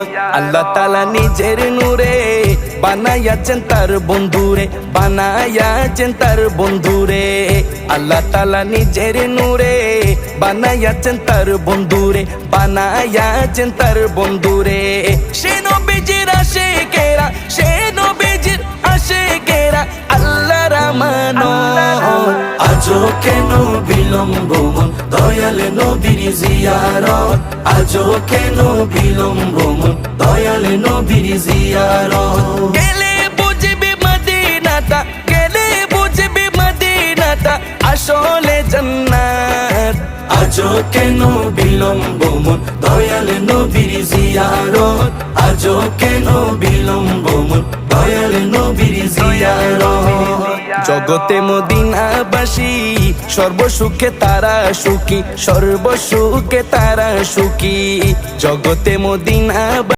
আল্লাহ তাআলা নিজের নূরে বানাইয়াছেন তার বন্ধুরে, বানাইয়াছেন তার বন্ধুরে। আল্লাহ তাআলা নিজের নূরে বানাইয়াছেন তার বন্ধুরে, বানাইয়াছেন তার বন্ধুরে। সে নবীজির আশিকেরা, সে নবীজির আশিকেরা আল্লাহর আমানত। আজও কেন বিলম্ব মন দয়াল নবীর জিয়ারত, আজও কেন বিলম্ব মন দয়াল নবীর জিয়ারত। গেলে বুঝবি মদিনাটা, গেলে বুঝবি মদিনাটা আসলে জান্নাত। আজও কেন বিলম্ব মন দয়াল নবীর জিয়ারত, আজও কেন বিলম্ব মন দয়াল নবীর জিয়ারত। জগতে মদিনাবাসী সর্বসুখে তারা সুখী, সর্বসুখে তারা সুখী। জগতে মদিনা